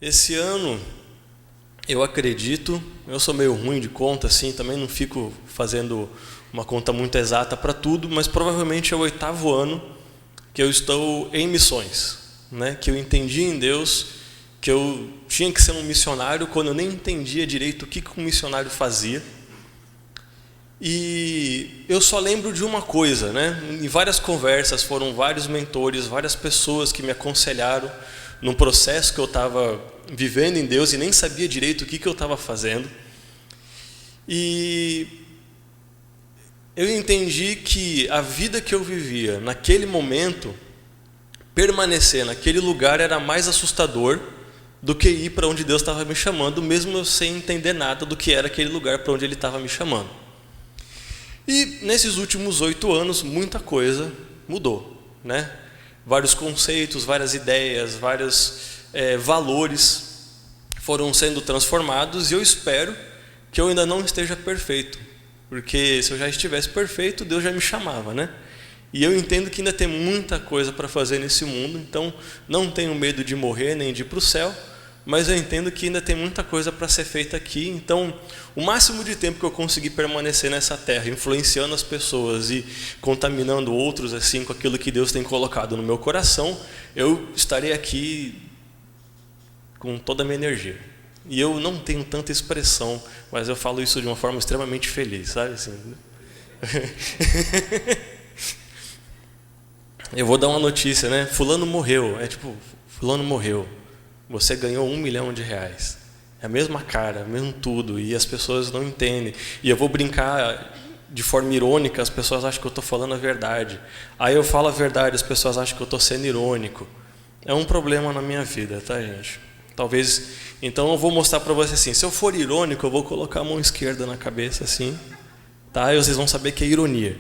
Esse ano, eu acredito, eu sou meio ruim de conta, assim, também não fico fazendo uma conta muito exata para tudo, mas provavelmente é o 8º ano que eu estou em missões, né? Que eu entendi em Deus que eu tinha que ser um missionário quando eu nem entendia direito o que um missionário fazia. E eu só lembro de uma coisa, né? Em várias conversas, foram vários mentores, várias pessoas que me aconselharam num processo que eu estava vivendo em Deus e nem sabia direito o que eu estava fazendo. E eu entendi que a vida que eu vivia naquele momento, permanecer naquele lugar era mais assustador do que ir para onde Deus estava me chamando, mesmo eu sem entender nada do que era aquele lugar para onde Ele estava me chamando. E nesses últimos 8 anos, muita coisa mudou, né? Vários conceitos, várias ideias, vários valores foram sendo transformados, e eu espero que eu ainda não esteja perfeito, porque se eu já estivesse perfeito, Deus já me chamava, né? E eu entendo que ainda tem muita coisa para fazer nesse mundo, então não tenho medo de morrer nem de ir para o céu, mas eu entendo que ainda tem muita coisa para ser feita aqui. Então, o máximo de tempo que eu conseguir permanecer nessa terra, influenciando as pessoas e contaminando outros assim com aquilo que Deus tem colocado no meu coração, eu estarei aqui com toda a minha energia. E eu não tenho tanta expressão, mas eu falo isso de uma forma extremamente feliz, sabe assim? Eu vou dar uma notícia, né? Fulano morreu. Fulano morreu. Você ganhou R$1 milhão. É a mesma cara, mesmo tudo, e as pessoas não entendem. E eu vou brincar de forma irônica, as pessoas acham que eu estou falando a verdade. Aí eu falo a verdade, as pessoas acham que eu estou sendo irônico. É um problema na minha vida, tá, gente? Talvez, então eu vou mostrar para você assim, se eu for irônico, eu vou colocar a mão esquerda na cabeça assim, tá? E vocês vão saber que é ironia.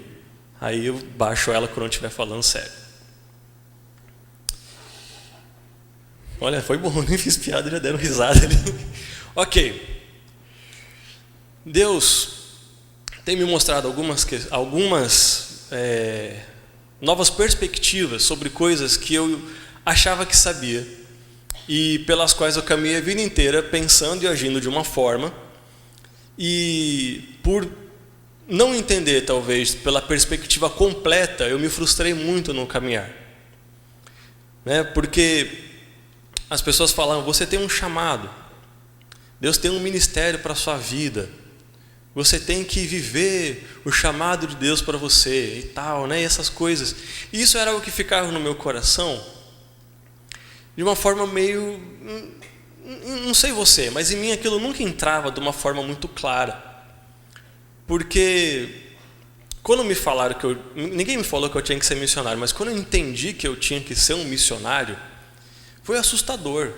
Aí eu baixo ela quando eu estiver falando sério. Olha, foi bom, nem fiz piada, já deram risada ali. Ok. Deus tem me mostrado algumas novas perspectivas sobre coisas que eu achava que sabia e pelas quais eu caminhei a vida inteira pensando e agindo de uma forma, e por não entender, talvez, pela perspectiva completa, eu me frustrei muito no caminhar, né? Porque as pessoas falam, você tem um chamado, Deus tem um ministério para a sua vida, você tem que viver o chamado de Deus para você e tal, né? E essas coisas. E isso era o que ficava no meu coração de uma forma meio, não sei você, mas em mim aquilo nunca entrava de uma forma muito clara. Porque quando me falaram ninguém me falou que eu tinha que ser missionário, mas quando eu entendi que eu tinha que ser um missionário, foi assustador.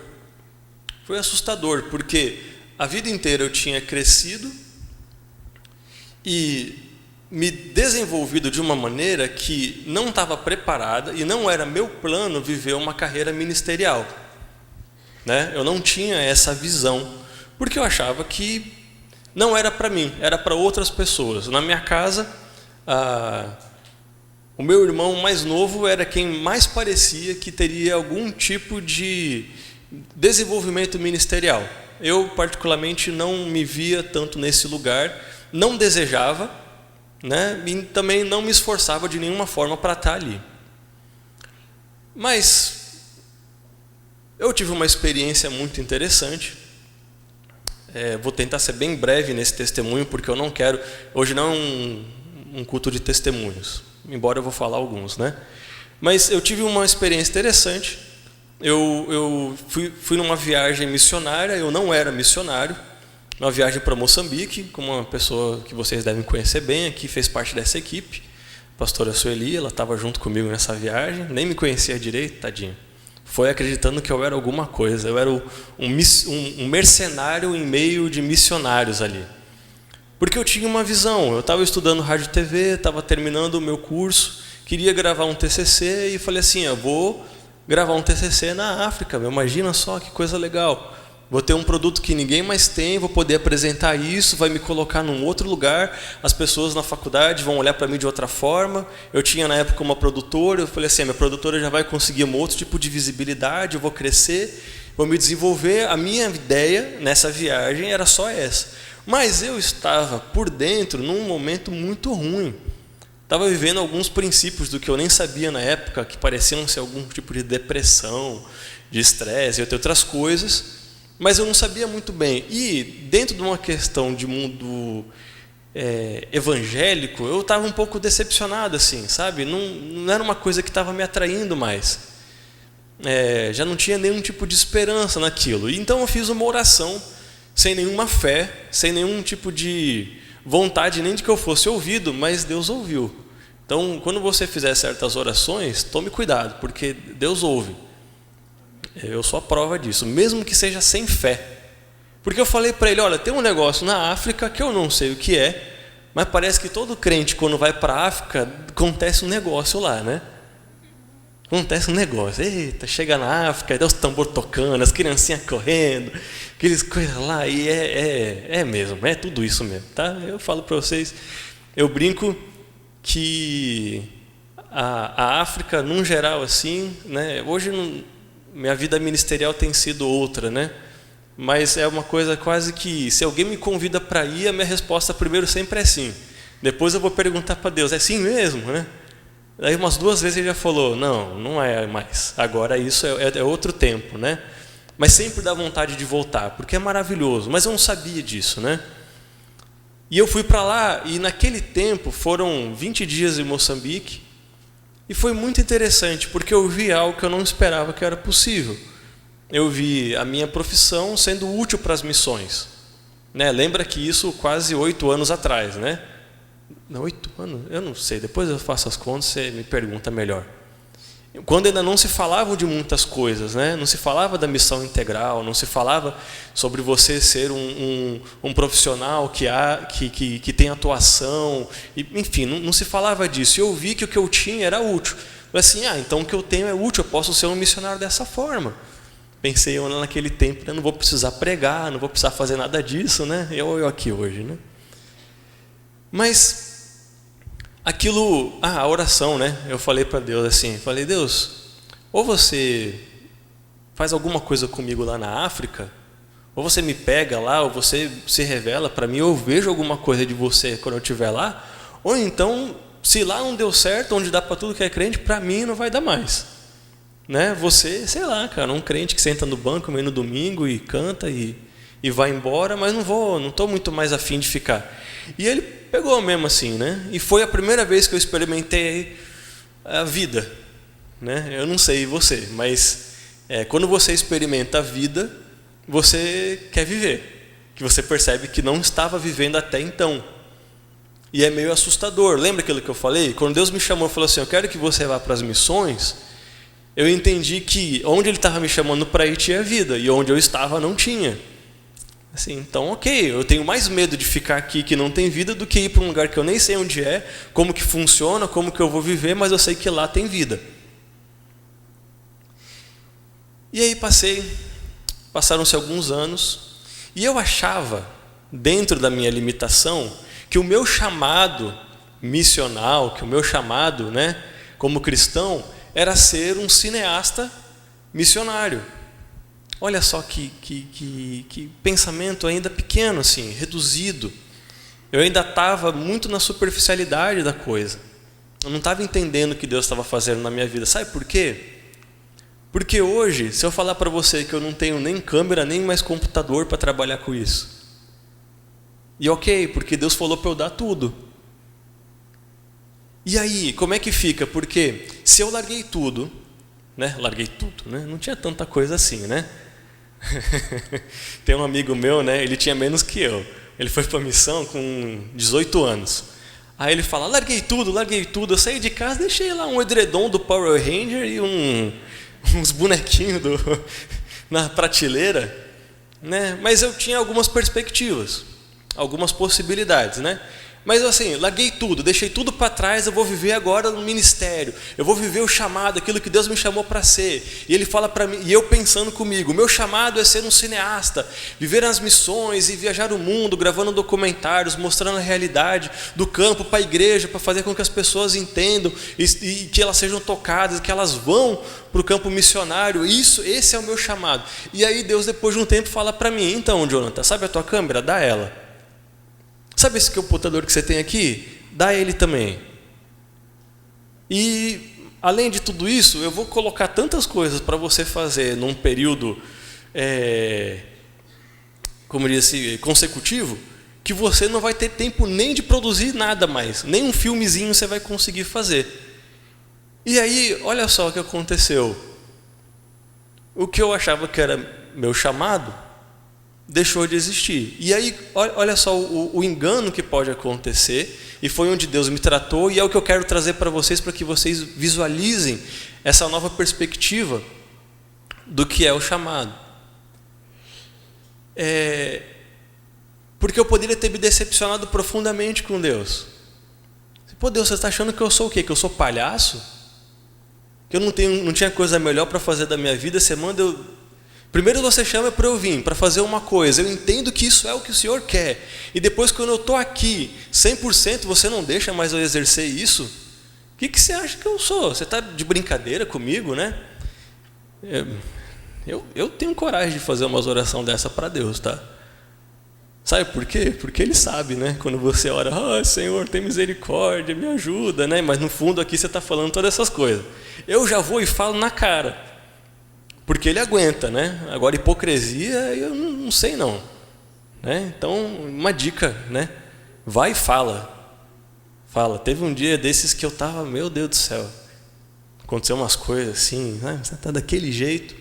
Foi assustador, porque a vida inteira eu tinha crescido e me desenvolvido de uma maneira que não estava preparada, e não era meu plano viver uma carreira ministerial, né? Eu não tinha essa visão, porque eu achava que não era para mim, era para outras pessoas. Na minha casa, o meu irmão mais novo era quem mais parecia que teria algum tipo de desenvolvimento ministerial. Eu, particularmente, não me via tanto nesse lugar, não desejava, né? E também não me esforçava de nenhuma forma para estar ali. Mas eu tive uma experiência muito interessante. Vou tentar ser bem breve nesse testemunho, porque eu não quero... Hoje não é um culto de testemunhos, embora eu vou falar alguns, né? Mas eu tive uma experiência interessante. Eu fui numa viagem missionária, eu não era missionário, uma viagem para Moçambique, com uma pessoa que vocês devem conhecer bem aqui, fez parte dessa equipe, a pastora Sueli, ela estava junto comigo nessa viagem, nem me conhecia direito, tadinha. Foi acreditando que eu era alguma coisa, eu era um mercenário em meio de missionários ali. Porque eu tinha uma visão, eu estava estudando rádio e TV, estava terminando o meu curso, queria gravar um TCC e falei assim, eu vou gravar um TCC na África, imagina só que coisa legal. Vou ter um produto que ninguém mais tem, vou poder apresentar isso, vai me colocar num outro lugar, as pessoas na faculdade vão olhar para mim de outra forma. Eu tinha na época uma produtora, eu falei assim, minha produtora já vai conseguir um outro tipo de visibilidade, eu vou crescer, vou me desenvolver. A minha ideia nessa viagem era só essa. Mas eu estava por dentro num momento muito ruim. Estava vivendo alguns princípios do que eu nem sabia na época, que pareciam ser algum tipo de depressão, de estresse e outras coisas, mas eu não sabia muito bem. E dentro de uma questão de mundo evangélico, eu estava um pouco decepcionado, assim, sabe? Não era uma coisa que estava me atraindo mais. Já não tinha nenhum tipo de esperança naquilo. Então eu fiz uma oração, sem nenhuma fé, sem nenhum tipo de vontade nem de que eu fosse ouvido, mas Deus ouviu. Então, quando você fizer certas orações, tome cuidado, porque Deus ouve. Eu sou a prova disso, mesmo que seja sem fé. Porque eu falei para ele, olha, tem um negócio na África que eu não sei o que é, mas parece que todo crente, quando vai para a África, acontece um negócio lá, né? Acontece um negócio, eita, chega na África, aí dá os tambor tocando, as criancinhas correndo, aqueles coisas lá, e é mesmo, é tudo isso mesmo, tá? Eu falo para vocês, eu brinco que a África, num geral, assim, né? Hoje minha vida ministerial tem sido outra, né? Mas é uma coisa quase que, se alguém me convida para ir, a minha resposta primeiro sempre é sim. Depois eu vou perguntar para Deus, é sim mesmo, né? Aí umas 2 vezes ele já falou, não é mais, agora isso é outro tempo, né? Mas sempre dá vontade de voltar, porque é maravilhoso, mas eu não sabia disso, né? E eu fui para lá, e naquele tempo foram 20 dias em Moçambique, e foi muito interessante, porque eu vi algo que eu não esperava que era possível. Eu vi a minha profissão sendo útil para as missões, né? Lembra que isso quase 8 anos atrás, né? Não, 8 anos? Eu não sei, depois eu faço as contas, você me pergunta melhor. Quando ainda não se falava de muitas coisas, né? Não se falava da missão integral, não se falava sobre você ser um profissional que tem atuação, enfim, não se falava disso. E eu vi que o que eu tinha era útil. Eu falei assim, então o que eu tenho é útil, eu posso ser um missionário dessa forma. Pensei eu naquele tempo, né? Não vou precisar pregar, não vou precisar fazer nada disso, né? Eu aqui hoje, né? Mas aquilo, a oração, né? Eu falei para Deus assim, falei, Deus, ou você faz alguma coisa comigo lá na África, ou você me pega lá, ou você se revela para mim, ou eu vejo alguma coisa de você quando eu estiver lá, ou então, se lá não deu certo, onde dá para tudo que é crente, para mim não vai dar mais, né? Você, sei lá, cara, um crente que senta no banco meio no domingo e canta e vai embora, mas não estou muito mais afim de ficar. E ele pegou mesmo assim, né? E foi a primeira vez que eu experimentei a vida, né? Eu não sei você, mas quando você experimenta a vida, você quer viver, que você percebe que não estava vivendo até então. E é meio assustador. Lembra aquilo que eu falei? Quando Deus me chamou e falou assim, eu quero que você vá para as missões, eu entendi que onde Ele estava me chamando para ir tinha vida, e onde eu estava não tinha. Assim, então, ok, eu tenho mais medo de ficar aqui que não tem vida do que ir para um lugar que eu nem sei onde é, como que funciona, como que eu vou viver, mas eu sei que lá tem vida. E aí passaram-se alguns anos, e eu achava, dentro da minha limitação, que o meu chamado missional, que o meu chamado, né, como cristão, era ser um cineasta missionário. Olha só que pensamento ainda pequeno, assim, reduzido. Eu ainda estava muito na superficialidade da coisa. Eu não estava entendendo o que Deus estava fazendo na minha vida. Sabe por quê? Porque hoje, se eu falar para você que eu não tenho nem câmera, nem mais computador para trabalhar com isso. E ok, porque Deus falou para eu dar tudo. E aí, como é que fica? Porque se eu larguei tudo, né? Não tinha tanta coisa assim, né? Tem um amigo meu, né? Ele tinha menos que eu. Ele foi para a missão com 18 anos. Aí ele fala, larguei tudo. Eu saí de casa, deixei lá um edredom do Power Ranger e uns bonequinhos na prateleira, né? Mas eu tinha algumas perspectivas, algumas possibilidades, né? Mas assim, larguei tudo, deixei tudo para trás, eu vou viver agora no ministério, eu vou viver o chamado, aquilo que Deus me chamou para ser. E Ele fala para mim, e eu pensando comigo, o meu chamado é ser um cineasta, viver nas missões e viajar o mundo, gravando documentários, mostrando a realidade do campo para a igreja, para fazer com que as pessoas entendam e que elas sejam tocadas, que elas vão para o campo missionário. Esse é o meu chamado. E aí Deus, depois de um tempo, fala para mim, então, Jonathan, sabe a tua câmera? Dá ela. Sabe esse computador que você tem aqui? Dá ele também. E, além de tudo isso, eu vou colocar tantas coisas para você fazer num período, como diz assim, consecutivo, que você não vai ter tempo nem de produzir nada mais. Nem um filmezinho você vai conseguir fazer. E aí, olha só o que aconteceu. O que eu achava que era meu chamado deixou de existir. E aí, olha só o engano que pode acontecer, e foi onde Deus me tratou, e é o que eu quero trazer para vocês, para que vocês visualizem essa nova perspectiva do que é o chamado. Porque eu poderia ter me decepcionado profundamente com Deus. Pô, Deus, você está achando que eu sou o quê? Que eu sou palhaço? Que eu não tinha coisa melhor para fazer da minha vida? Você manda eu... Primeiro você chama para eu vir, para fazer uma coisa, eu entendo que isso é o que o Senhor quer, e depois quando eu estou aqui, 100% você não deixa mais eu exercer isso? O que você acha que eu sou? Você está de brincadeira comigo, né? Eu tenho coragem de fazer umas orações dessa para Deus, tá? Sabe por quê? Porque Ele sabe, né? Quando você ora, Senhor, tem misericórdia, me ajuda, né? Mas no fundo aqui você está falando todas essas coisas. Eu já vou e falo na cara. Porque Ele aguenta, né? Agora, hipocrisia, eu não sei não. Né? Então, uma dica, né? Vai e fala. Fala. Teve um dia desses que eu estava, meu Deus do céu. Aconteceu umas coisas assim, né? Você está daquele jeito.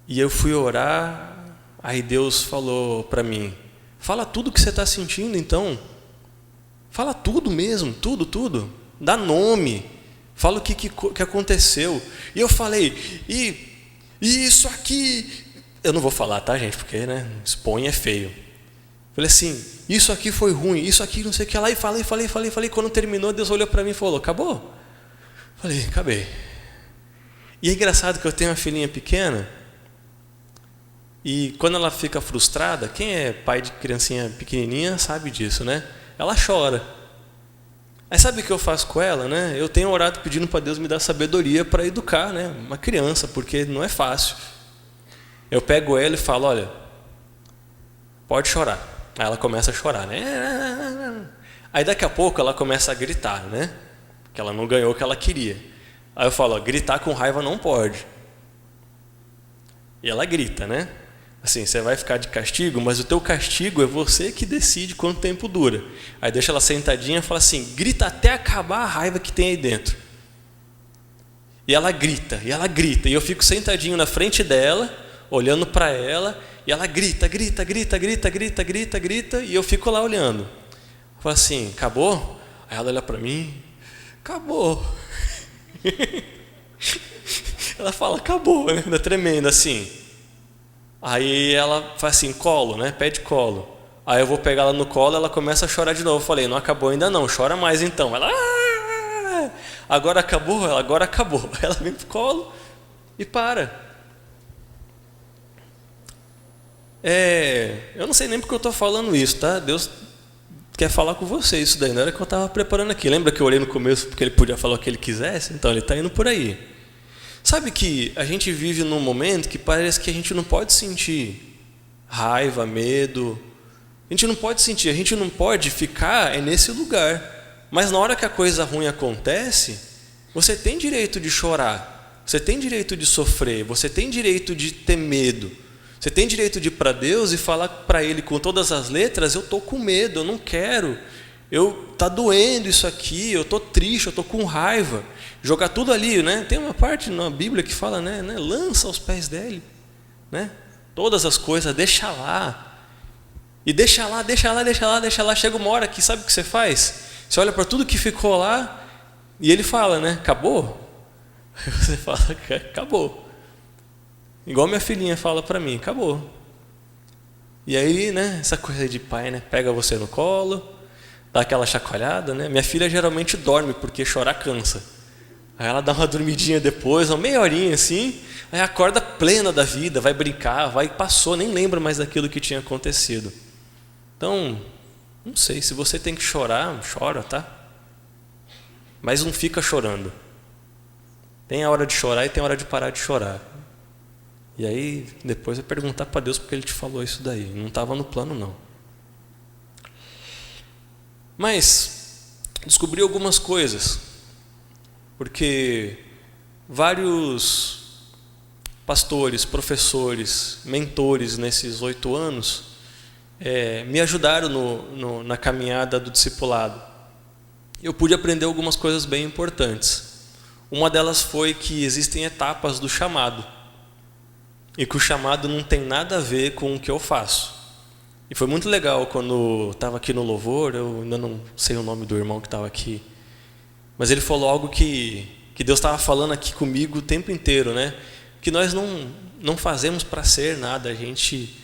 E eu fui orar, aí Deus falou para mim, fala tudo o que você está sentindo então. Fala tudo mesmo, tudo. Dá nome. Fala o que aconteceu. E eu falei, e isso aqui... Eu não vou falar, tá, gente? Porque, né, expõe é feio. Falei assim, isso aqui foi ruim, isso aqui não sei o que lá. E falei. Quando terminou, Deus olhou para mim e falou, acabou? Falei, acabei. E é engraçado que eu tenho uma filhinha pequena. E quando ela fica frustrada, quem é pai de criancinha pequenininha sabe disso, né? Ela chora. Aí sabe o que eu faço com ela, né? Eu tenho orado pedindo para Deus me dar sabedoria para educar, né? Uma criança, porque não é fácil. Eu pego ela e falo, olha, pode chorar. Aí ela começa a chorar, né? Aí daqui a pouco ela começa a gritar, né? Que ela não ganhou o que ela queria. Aí eu falo, ó, gritar com raiva não pode. E ela grita, né? Assim, você vai ficar de castigo, mas o teu castigo é você que decide quanto tempo dura. Aí deixa ela sentadinha e fala assim, grita até acabar a raiva que tem aí dentro. E ela grita, e eu fico sentadinho na frente dela, olhando para ela, e ela grita, e eu fico lá olhando. Fala assim, acabou? Aí ela olha para mim, acabou. Ela fala, acabou, né? Ainda tremendo assim. Aí ela faz assim, colo, né? Pede colo. Aí eu vou pegar ela no colo, ela começa a chorar de novo. Eu falei, não acabou ainda não, chora mais então. Ela, agora acabou? Ela, agora acabou. Ela vem pro colo e para. Eu não sei nem porque eu estou falando isso, tá? Deus quer falar com você isso daí. Não era que eu estava preparando aqui. Lembra que eu orei no começo porque Ele podia falar o que Ele quisesse? Então Ele está indo por aí. Sabe que a gente vive num momento que parece que a gente não pode sentir raiva, medo. A gente não pode ficar nesse lugar. Mas na hora que a coisa ruim acontece, você tem direito de chorar, você tem direito de sofrer, você tem direito de ter medo. Você tem direito de ir para Deus e falar para Ele com todas as letras, eu estou com medo, eu não quero. Está doendo isso aqui, eu estou triste, eu estou com raiva. Jogar tudo ali, né? Tem uma parte na Bíblia que fala, né? Lança aos pés dele, né? Todas as coisas, deixa lá. E deixa lá. Chega uma hora que sabe o que você faz? Você olha para tudo que ficou lá e Ele fala, né? Acabou? Aí você fala, acabou. Igual minha filhinha fala para mim, acabou. E aí, né, essa coisa de pai, né, pega você no colo, dá aquela chacoalhada, né? Minha filha geralmente dorme porque chorar cansa. Aí ela dá uma dormidinha depois, uma meia horinha assim, aí acorda plena da vida, vai brincar, passou, nem lembra mais daquilo que tinha acontecido. Então, não sei, se você tem que chorar, chora, tá? Mas não fica chorando. Tem a hora de chorar e tem a hora de parar de chorar. E aí, depois vai perguntar para Deus porque Ele te falou isso daí. Não estava no plano, não. Mas, descobri algumas coisas. Porque vários pastores, professores, mentores nesses 8 anos me ajudaram na caminhada do discipulado. Eu pude aprender algumas coisas bem importantes. Uma delas foi que existem etapas do chamado. E que o chamado não tem nada a ver com o que eu faço. E foi muito legal quando estava aqui no louvor, eu ainda não sei o nome do irmão que estava aqui, mas ele falou algo que Deus estava falando aqui comigo o tempo inteiro, né? Que nós não fazemos para ser nada, a gente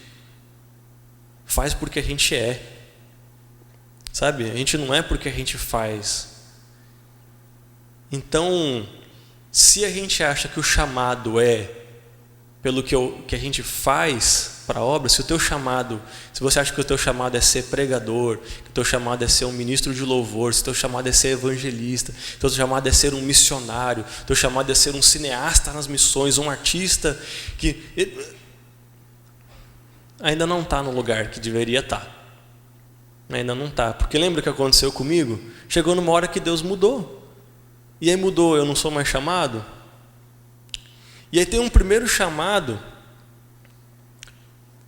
faz porque a gente é. Sabe? A gente não é porque a gente faz. Então, se a gente acha que o chamado é pelo que a gente faz para a obra, se você acha que o teu chamado é ser pregador, que o teu chamado é ser um ministro de louvor, se o teu chamado é ser evangelista, se o teu chamado é ser um missionário, se o teu chamado é ser um cineasta nas missões, um artista, que ainda não está no lugar que deveria estar. Ainda não está, porque lembra o que aconteceu comigo? Chegou numa hora que Deus mudou, e aí mudou, eu não sou mais chamado. E aí tem um primeiro chamado,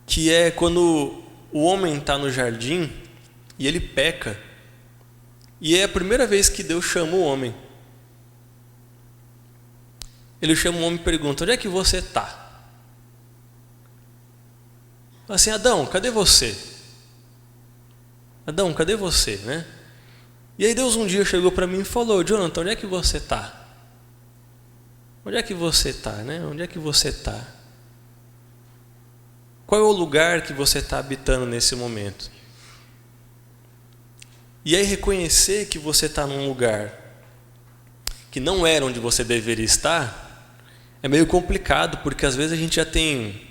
que é quando o homem está no jardim e ele peca. E é a primeira vez que Deus chama o homem. Ele chama o homem e pergunta: onde é que você está? Fala assim: Adão, cadê você? Adão, cadê você? Né? E aí Deus um dia chegou para mim e falou: Jonathan, onde é que você está? Onde é que você está, né? Onde é que você está? Qual é o lugar que você está habitando nesse momento? E aí reconhecer que você está num lugar que não era onde você deveria estar, é meio complicado, porque às vezes a gente já tem,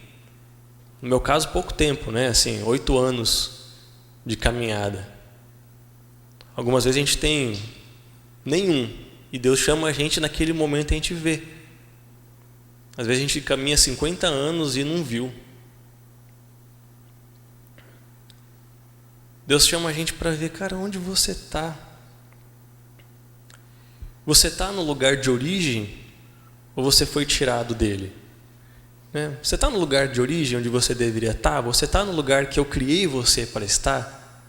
no meu caso, pouco tempo, né? Assim, 8 anos de caminhada. Algumas vezes a gente tem nenhum, e Deus chama a gente naquele momento e a gente vê. Às vezes a gente caminha 50 anos e não viu. Deus chama a gente para ver, cara, onde você está? Você está no lugar de origem ou você foi tirado dele? Né? Você está no lugar de origem onde você deveria estar? Você está no lugar que eu criei você para estar?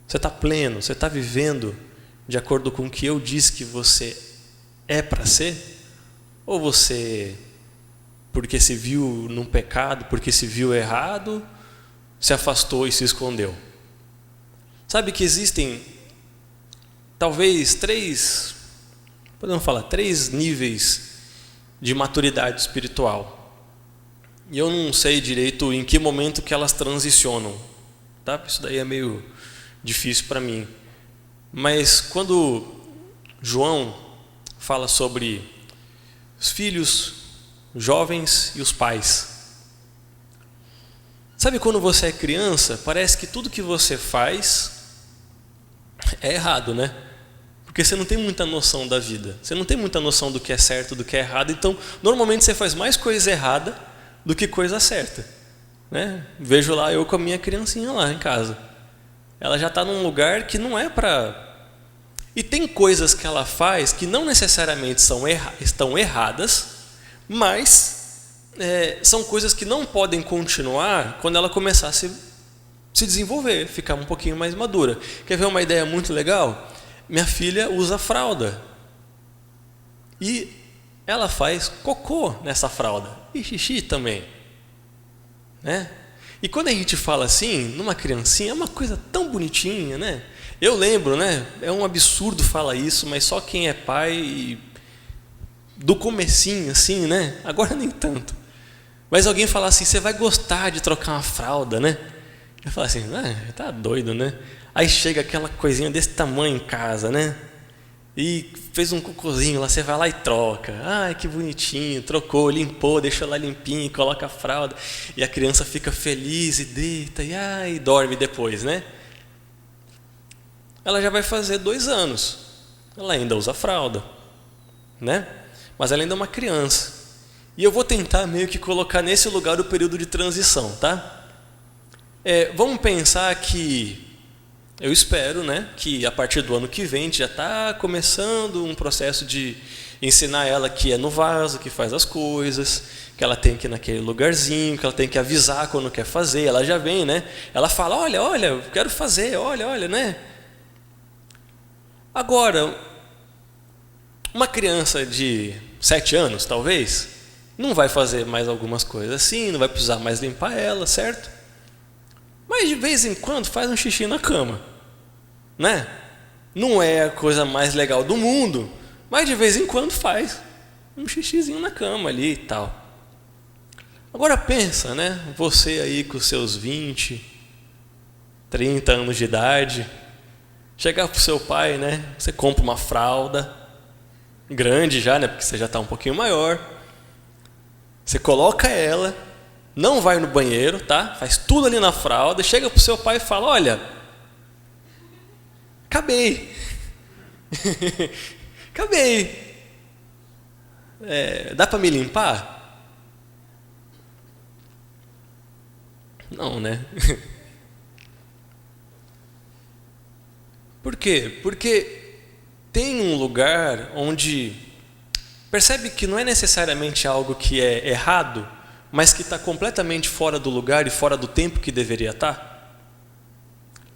Você está pleno? Você está vivendo de acordo com o que eu disse que você é para ser? Ou você, porque se viu num pecado, porque se viu errado, se afastou e se escondeu? Sabe que existem talvez 3 níveis de maturidade espiritual. E eu não sei direito em que momento que elas transicionam, tá? Isso daí é meio difícil para mim. Mas quando João fala sobre os filhos, os jovens e os pais. Sabe quando você é criança, parece que tudo que você faz é errado, né? Porque você não tem muita noção da vida. Você não tem muita noção do que é certo, do que é errado. Então, normalmente você faz mais coisa errada do que coisa certa, né? Vejo lá eu com a minha criancinha lá em casa. Ela já está num lugar que não é para... E tem coisas que ela faz que não necessariamente estão erradas, mas são coisas que não podem continuar quando ela começar a se desenvolver, ficar um pouquinho mais madura. Quer ver uma ideia muito legal? Minha filha usa fralda. E ela faz cocô nessa fralda. E xixi também. Né? E quando a gente fala assim, numa criancinha, é uma coisa tão bonitinha, né? Eu lembro, né? É um absurdo falar isso, mas só quem é pai do comecinho, assim, né? Agora nem tanto. Mas alguém fala assim, você vai gostar de trocar uma fralda, né? Eu falo assim, tá doido, né? Aí chega aquela coisinha desse tamanho em casa, né? E fez um cocôzinho lá, você vai lá e troca. Ai, que bonitinho, trocou, limpou, deixou lá limpinho, coloca a fralda. E a criança fica feliz e deita e dorme depois, né? Ela já vai fazer 2 anos. Ela ainda usa fralda, né? Mas ela ainda é uma criança. E eu vou tentar meio que colocar nesse lugar o período de transição, tá? Vamos pensar que, eu espero, né, que a partir do ano que vem a gente já está começando um processo de ensinar ela que é no vaso, que faz as coisas, que ela tem que ir naquele lugarzinho, que ela tem que avisar quando quer fazer. Ela já vem, né? Ela fala, olha, eu quero fazer, olha, né? Agora, uma criança de 7 anos, talvez, não vai fazer mais algumas coisas assim, não vai precisar mais limpar ela, certo? Mas de vez em quando faz um xixi na cama, né? Não é a coisa mais legal do mundo, mas de vez em quando faz um xixizinho na cama ali e tal. Agora pensa, né? Você aí com seus 20, 30 anos de idade, chegar pro seu pai, né? Você compra uma fralda grande já, né? Porque você já está um pouquinho maior. Você coloca ela, não vai no banheiro, tá? Faz tudo ali na fralda, chega pro seu pai e fala, olha, acabei. Acabei. Dá para me limpar? Não, né? Por quê? Porque tem um lugar onde percebe que não é necessariamente algo que é errado, mas que está completamente fora do lugar e fora do tempo que deveria estar.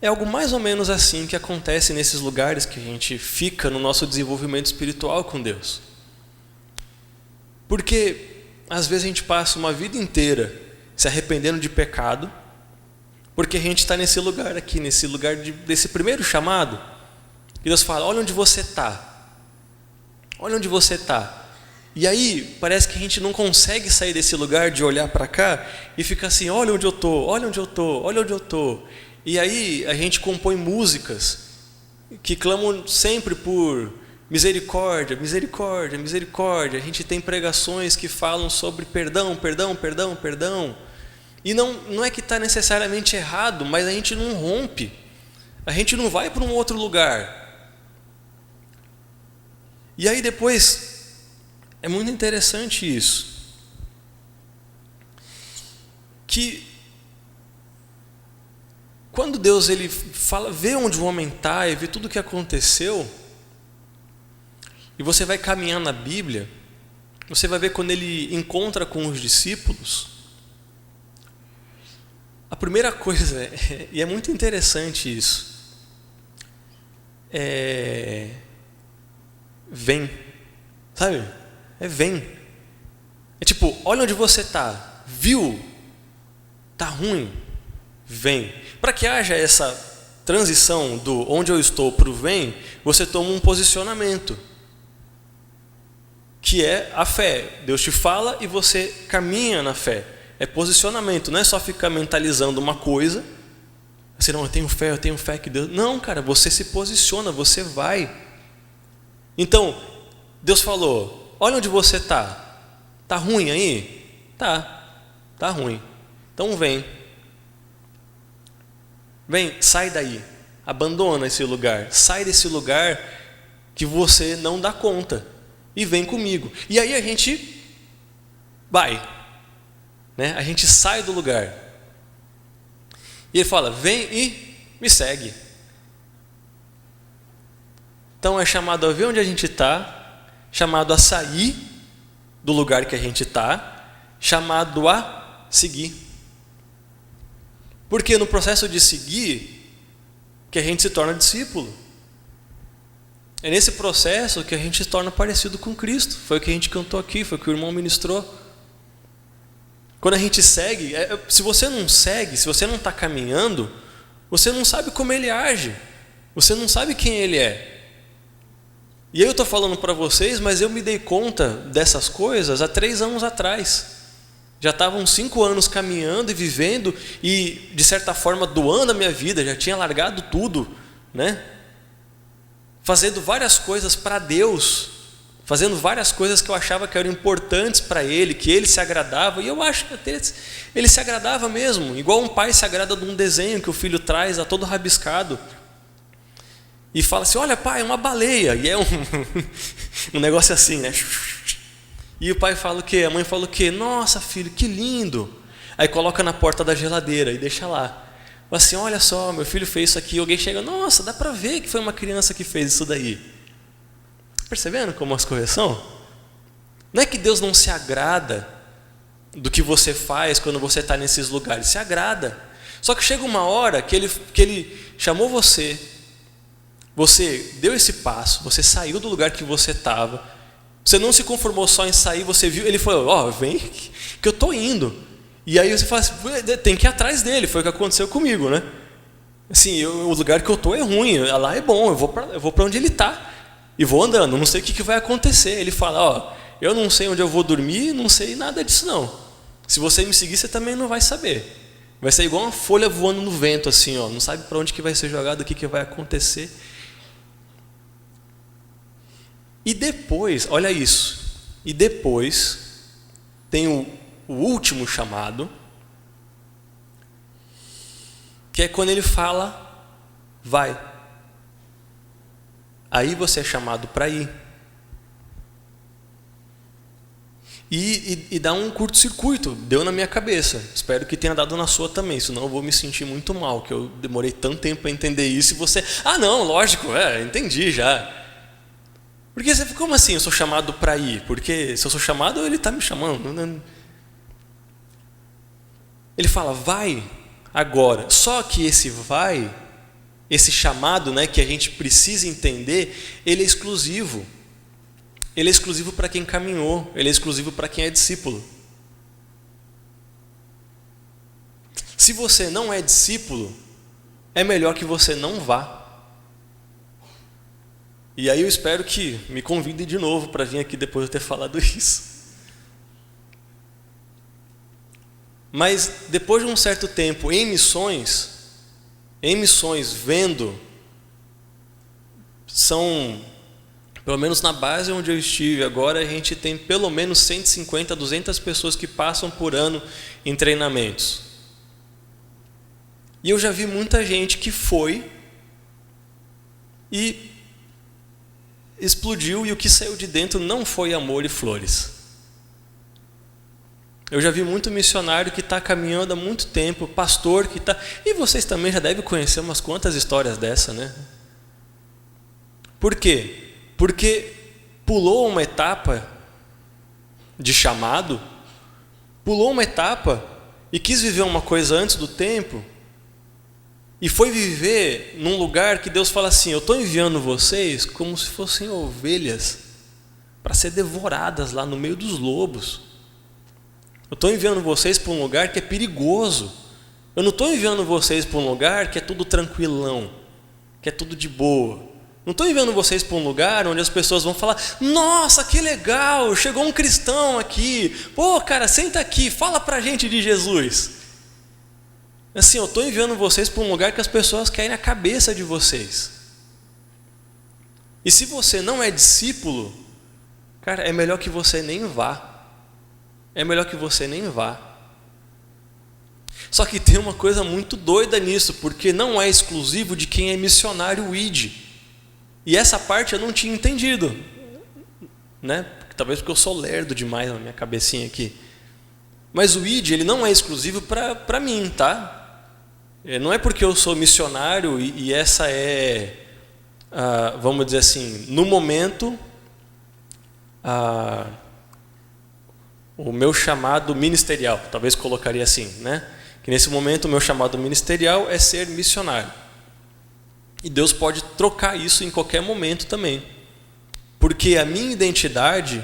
É algo mais ou menos assim que acontece nesses lugares que a gente fica no nosso desenvolvimento espiritual com Deus. Porque às vezes a gente passa uma vida inteira se arrependendo de pecado, porque a gente está nesse lugar aqui, nesse lugar desse primeiro chamado, e Deus fala, olha onde você está, olha onde você está. E aí parece que a gente não consegue sair desse lugar de olhar para cá e ficar assim, olha onde eu estou, olha onde eu estou, olha onde eu estou. E aí a gente compõe músicas que clamam sempre por misericórdia, misericórdia, misericórdia. A gente tem pregações que falam sobre perdão, perdão, perdão, perdão. E não é que está necessariamente errado, mas a gente não rompe, a gente não vai para um outro lugar. E aí depois, é muito interessante isso, que quando Deus ele fala, vê onde o homem está e vê tudo o que aconteceu, e você vai caminhar na Bíblia, você vai ver quando ele encontra com os discípulos, a primeira coisa, e é muito interessante isso, vem, sabe? Vem. É tipo, olha onde você está, viu? Tá ruim? Vem. Para que haja essa transição do onde eu estou para o vem, você toma um posicionamento, que é a fé. Deus te fala e você caminha na fé. É posicionamento, não é só ficar mentalizando uma coisa, assim, não, eu tenho fé que Deus... Não, cara, você se posiciona, você vai. Então, Deus falou, olha onde você está. Está ruim aí? Tá ruim. Então vem, sai daí, abandona esse lugar, sai desse lugar que você não dá conta e vem comigo. E aí a gente vai, né? A gente sai do lugar e ele fala, vem e me segue. Então é chamado a ver onde a gente está, chamado a sair do lugar que a gente está, chamado a seguir. Porque no processo de seguir que a gente se torna discípulo. É nesse processo que a gente se torna parecido com Cristo. Foi o que a gente cantou aqui, foi o que o irmão ministrou. Quando a gente segue, se você não segue, se você não está caminhando, você não sabe como ele age, você não sabe quem ele é. E aí eu estou falando para vocês, mas eu me dei conta dessas coisas há 3 anos atrás. Já estava uns 5 anos caminhando e vivendo e, de certa forma, doando a minha vida. Já tinha largado tudo, né? Fazendo várias coisas para Deus. Fazendo várias coisas que eu achava que eram importantes para Ele, que Ele se agradava. E eu acho que até Ele se agradava mesmo. Igual um pai se agrada de um desenho que o filho traz, a todo rabiscado. E fala assim, olha pai, é uma baleia. E é um negócio assim, né? E o pai fala o quê? A mãe fala o quê? Nossa filho, que lindo. Aí coloca na porta da geladeira e deixa lá. Fala assim, olha só, meu filho fez isso aqui. E alguém chega, nossa, dá para ver que foi uma criança que fez isso daí. Percebendo como as coisas são? Não é que Deus não se agrada do que você faz quando você está nesses lugares. Se agrada. Só que chega uma hora que ele chamou você. Você deu esse passo. Você saiu do lugar que você estava. Você não se conformou só em sair, você viu, ele falou, ó, vem que eu estou indo. E aí você fala assim, tem que ir atrás dele, foi o que aconteceu comigo, né? Assim, o lugar que eu estou é ruim, lá é bom, eu vou para onde ele está. E vou andando, não sei o que vai acontecer. Ele fala, ó, eu não sei onde eu vou dormir, não sei nada disso não. Se você me seguir, você também não vai saber. Vai ser igual uma folha voando no vento, assim, ó, não sabe para onde que vai ser jogado, o que vai acontecer. E depois, olha isso, e depois tem o último chamado, que é quando ele fala, vai. Aí você é chamado para ir. E dá um curto-circuito, deu na minha cabeça, espero que tenha dado na sua também, senão eu vou me sentir muito mal, que eu demorei tanto tempo para entender isso, e você, não, lógico, entendi já. Porque você, como assim eu sou chamado para ir? Porque se eu sou chamado, ele está me chamando. Ele fala, vai agora. Só que esse chamado, né, que a gente precisa entender, ele é exclusivo. Ele é exclusivo para quem caminhou, ele é exclusivo para quem é discípulo. Se você não é discípulo, é melhor que você não vá. E aí eu espero que me convidem de novo para vir aqui depois de eu ter falado isso. Mas depois de um certo tempo em missões vendo, pelo menos na base onde eu estive agora, a gente tem pelo menos 150, 200 pessoas que passam por ano em treinamentos. E eu já vi muita gente que foi e explodiu, e o que saiu de dentro não foi amor e flores. Eu já vi muito missionário que está caminhando há muito tempo, pastor que está... E vocês também já devem conhecer umas quantas histórias dessa, né? Por quê? Porque pulou uma etapa de chamado, pulou uma etapa e quis viver uma coisa antes do tempo, e foi viver num lugar que Deus fala assim, eu estou enviando vocês como se fossem ovelhas para ser devoradas lá no meio dos lobos. Eu estou enviando vocês para um lugar que é perigoso. Eu não estou enviando vocês para um lugar que é tudo tranquilão, que é tudo de boa. Não estou enviando vocês para um lugar onde as pessoas vão falar, nossa, que legal, chegou um cristão aqui. Pô, cara, senta aqui, fala para a gente de Jesus. Assim, eu estou enviando vocês para um lugar que as pessoas querem a cabeça de vocês. E se você não é discípulo, cara, é melhor que você nem vá. É melhor que você nem vá. Só que tem uma coisa muito doida nisso, porque não é exclusivo de quem é missionário ID. E essa parte eu não tinha entendido, né? Talvez porque eu sou lerdo demais na minha cabecinha aqui. Mas o ID, ele não é exclusivo para mim, tá? Não é porque eu sou missionário e essa é, vamos dizer assim, no momento, o meu chamado ministerial, talvez colocaria assim, né? Que nesse momento o meu chamado ministerial é ser missionário. E Deus pode trocar isso em qualquer momento também. Porque a minha identidade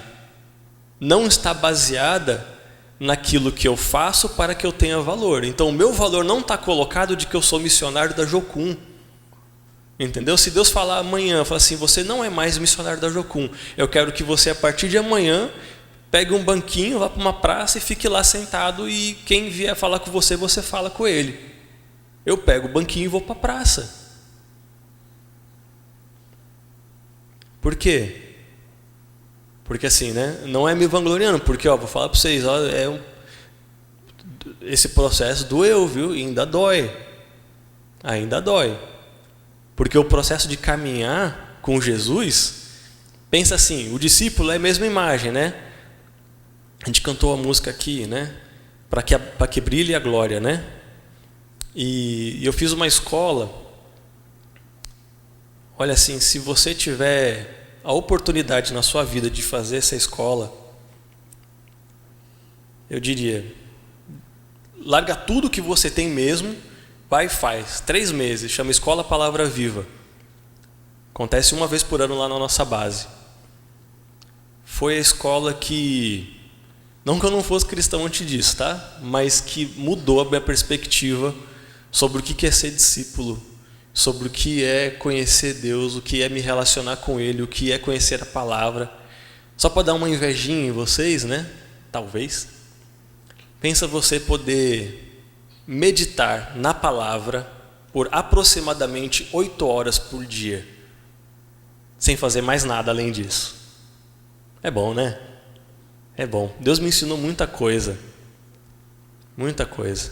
não está baseada naquilo que eu faço para que eu tenha valor. Então o meu valor não está colocado de que eu sou missionário da Jocum. Entendeu? Se Deus falar amanhã, falar assim, você não é mais missionário da Jocum, eu quero que você a partir de amanhã pegue um banquinho, vá para uma praça e fique lá sentado, e quem vier falar com você, você fala com ele. Eu pego o banquinho e vou para a praça. Por quê? Porque assim, né? Não é me vangloriando, porque vou falar para vocês, esse processo doeu, viu? E ainda dói. Ainda dói. Porque o processo de caminhar com Jesus, pensa assim, o discípulo é a mesma imagem, né? A gente cantou a música aqui, né? Para que brilhe a glória, né? E eu fiz uma escola. Olha assim, se você tiver a oportunidade na sua vida de fazer essa escola, eu diria, larga tudo que você tem mesmo, vai e faz. 3 meses, chama Escola Palavra Viva. Acontece uma vez por ano lá na nossa base. Foi a escola que, não que eu não fosse cristão antes disso, tá? Mas que mudou a minha perspectiva sobre o que é ser discípulo, sobre o que é conhecer Deus, o que é me relacionar com Ele, o que é conhecer a palavra. Só para dar uma invejinha em vocês, né? Talvez. Pensa você poder meditar na palavra por aproximadamente 8 horas por dia, sem fazer mais nada além disso. É bom, né? É bom. Deus me ensinou muita coisa. Muita coisa.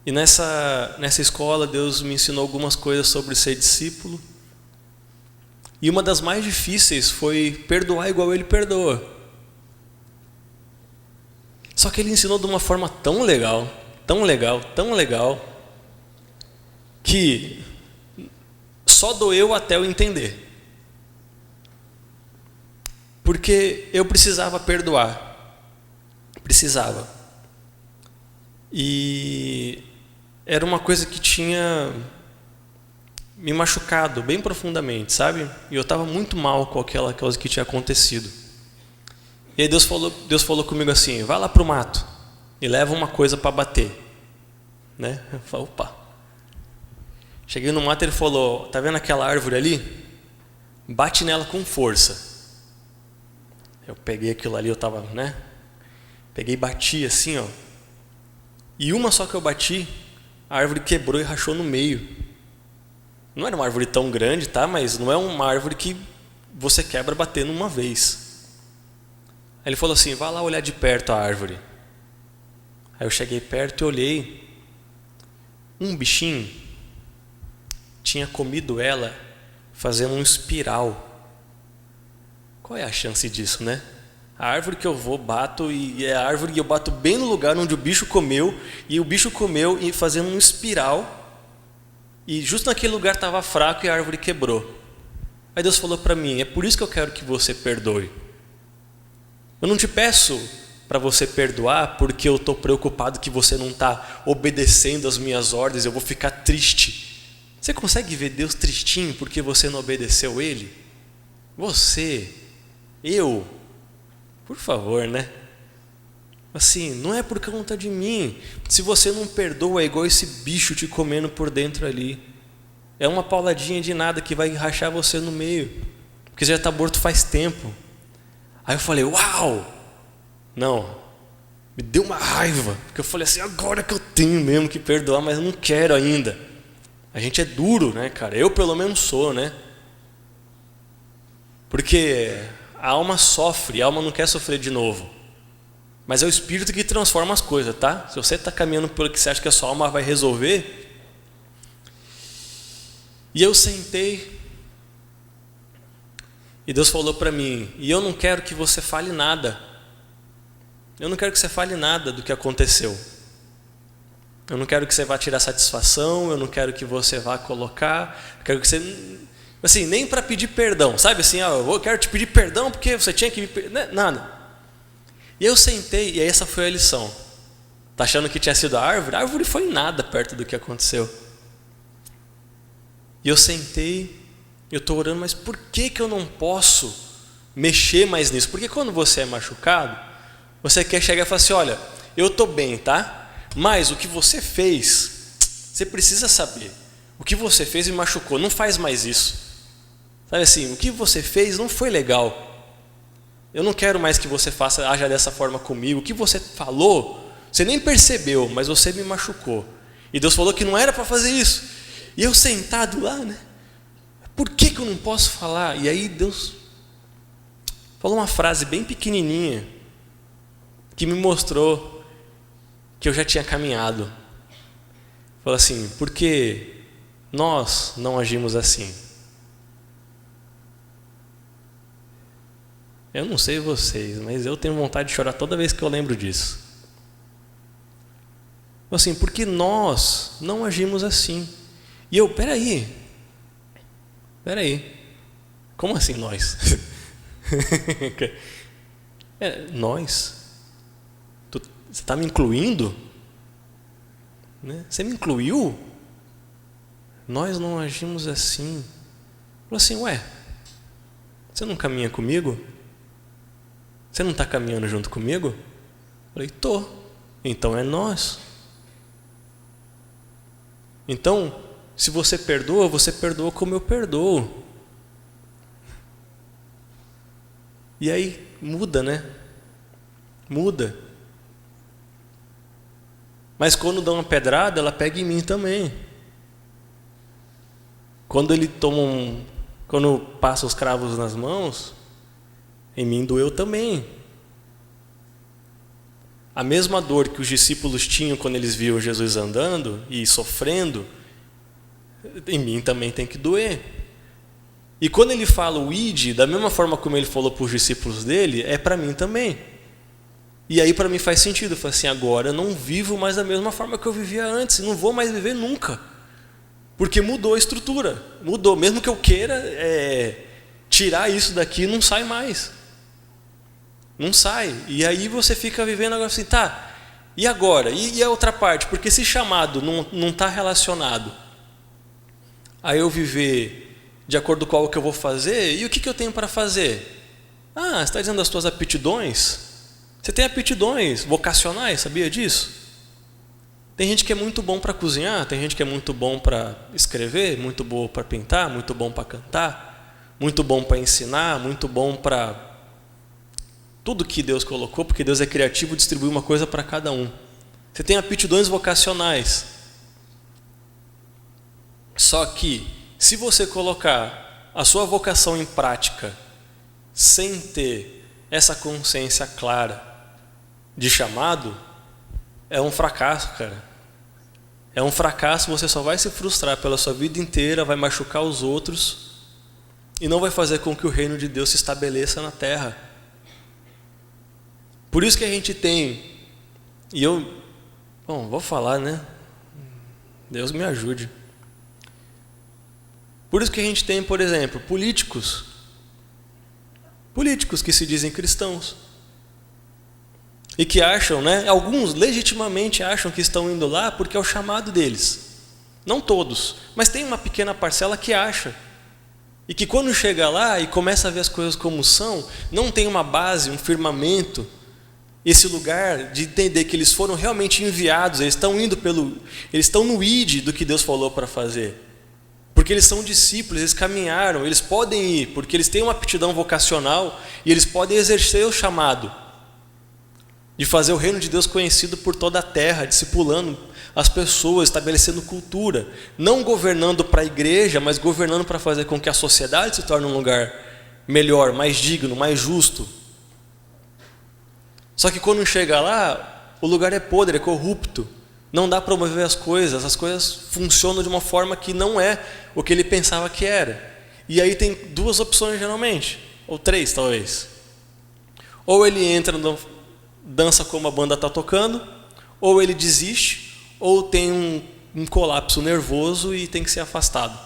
E nessa escola, Deus me ensinou algumas coisas sobre ser discípulo. E uma das mais difíceis foi perdoar igual Ele perdoa. Só que Ele ensinou de uma forma tão legal, tão legal, tão legal, que só doeu até eu entender. Porque eu precisava perdoar. Precisava. E era uma coisa que tinha me machucado bem profundamente, sabe? E eu estava muito mal com aquela coisa que tinha acontecido. E aí Deus falou comigo assim, vai lá para o mato e leva uma coisa para bater. Né? Eu falei, opa. Cheguei no mato e ele falou, tá vendo aquela árvore ali? Bate nela com força. Eu peguei aquilo ali, eu tava, né? Peguei e bati assim, ó. E uma só que eu bati, a árvore quebrou e rachou no meio. Não era uma árvore tão grande, tá? Mas não é uma árvore que você quebra batendo uma vez. Aí ele falou assim, vai lá olhar de perto a árvore. Aí eu cheguei perto e olhei. Um bichinho tinha comido ela fazendo um espiral. Qual é a chance disso, né? A árvore que eu vou, bato, e é a árvore que eu bato bem no lugar onde o bicho comeu, e o bicho comeu e fazendo um espiral, e justo naquele lugar estava fraco e a árvore quebrou. Aí Deus falou para mim, é por isso que eu quero que você perdoe. Eu não te peço para você perdoar porque eu estou preocupado que você não está obedecendo as minhas ordens, eu vou ficar triste. Você consegue ver Deus tristinho porque você não obedeceu Ele? Você, eu, por favor, né? Assim, não é por conta de mim. Se você não perdoa, é igual esse bicho te comendo por dentro ali. É uma pauladinha de nada que vai rachar você no meio, porque você já está morto faz tempo. Aí eu falei, uau! Não, me deu uma raiva, porque eu falei assim, agora que eu tenho mesmo que perdoar, mas eu não quero ainda. A gente é duro, né, cara? Eu pelo menos sou, né? Porque a alma sofre, a alma não quer sofrer de novo. Mas é o Espírito que transforma as coisas, tá? Se você está caminhando pelo que você acha que a sua alma vai resolver. E eu sentei. E Deus falou para mim, e eu não quero que você fale nada. Eu não quero que você fale nada do que aconteceu. Eu não quero que você vá tirar satisfação, eu não quero que você vá colocar, eu quero que você... Assim, nem para pedir perdão, sabe assim, eu quero te pedir perdão porque você tinha que me... Nada. E eu sentei, e essa foi a lição. Tá achando que tinha sido a árvore? A árvore foi nada perto do que aconteceu. E eu sentei, eu estou orando, mas por que eu não posso mexer mais nisso? Porque quando você é machucado, você quer chegar e falar assim, olha, eu estou bem, tá? Mas o que você fez, você precisa saber. O que você fez me machucou, não faz mais isso. Sabe assim, o que você fez não foi legal. Eu não quero mais que você haja dessa forma comigo. O que você falou, você nem percebeu, mas você me machucou. E Deus falou que não era para fazer isso. E eu sentado lá, né? Por que eu não posso falar? E aí Deus falou uma frase bem pequenininha que me mostrou que eu já tinha caminhado. Falou assim: porque nós não agimos assim. Eu não sei vocês, mas eu tenho vontade de chorar toda vez que eu lembro disso. Assim, porque nós não agimos assim. E eu, peraí, como assim nós? Nós? Você está me incluindo? Né? Você me incluiu? Nós não agimos assim. Falou assim, ué, você não caminha comigo? Você não está caminhando junto comigo? Falei, tô. Então é nós. Então, se você perdoa como eu perdoo. E aí muda, né? Muda. Mas quando dá uma pedrada, ela pega em mim também. Quando ele quando passa os cravos nas mãos, em mim doeu também. A mesma dor que os discípulos tinham quando eles viam Jesus andando e sofrendo, em mim também tem que doer. E quando ele fala o ide, da mesma forma como ele falou para os discípulos dele, é para mim também. E aí para mim faz sentido. Eu falo assim, agora eu não vivo mais da mesma forma que eu vivia antes, não vou mais viver nunca. Porque mudou a estrutura, mudou. Mesmo que eu queira tirar isso daqui, não sai mais. Não sai. E aí você fica vivendo agora assim, tá, e agora? E a outra parte? Porque esse chamado não está relacionado a eu viver de acordo com o que eu vou fazer, e o que eu tenho para fazer? Ah, você está dizendo das tuas aptidões? Você tem aptidões vocacionais, sabia disso? Tem gente que é muito bom para cozinhar, tem gente que é muito bom para escrever, muito bom para pintar, muito bom para cantar, muito bom para ensinar, muito bom para tudo que Deus colocou, porque Deus é criativo e distribui uma coisa para cada um. Você tem aptidões vocacionais. Só que, se você colocar a sua vocação em prática, sem ter essa consciência clara de chamado, é um fracasso, cara. É um fracasso, você só vai se frustrar pela sua vida inteira, vai machucar os outros e não vai fazer com que o reino de Deus se estabeleça na terra. Por isso que a gente tem, vou falar, né? Deus me ajude. Por isso que a gente tem, por exemplo, políticos que se dizem cristãos e que acham, né? Alguns legitimamente acham que estão indo lá porque é o chamado deles. Não todos, mas tem uma pequena parcela que acha. E que quando chega lá e começa a ver as coisas como são, não tem uma base, um firmamento, esse lugar de entender que eles foram realmente enviados, eles estão no id do que Deus falou para fazer. Porque eles são discípulos, eles caminharam, eles podem ir, porque eles têm uma aptidão vocacional e eles podem exercer o chamado de fazer o reino de Deus conhecido por toda a terra, discipulando as pessoas, estabelecendo cultura, não governando para a igreja, mas governando para fazer com que a sociedade se torne um lugar melhor, mais digno, mais justo. Só que quando chega lá, o lugar é podre, é corrupto, não dá para mover as coisas funcionam de uma forma que não é o que ele pensava que era. E aí tem duas opções geralmente, ou três talvez. Ou ele entra, dança como a banda está tocando, ou ele desiste, ou tem um colapso nervoso e tem que ser afastado.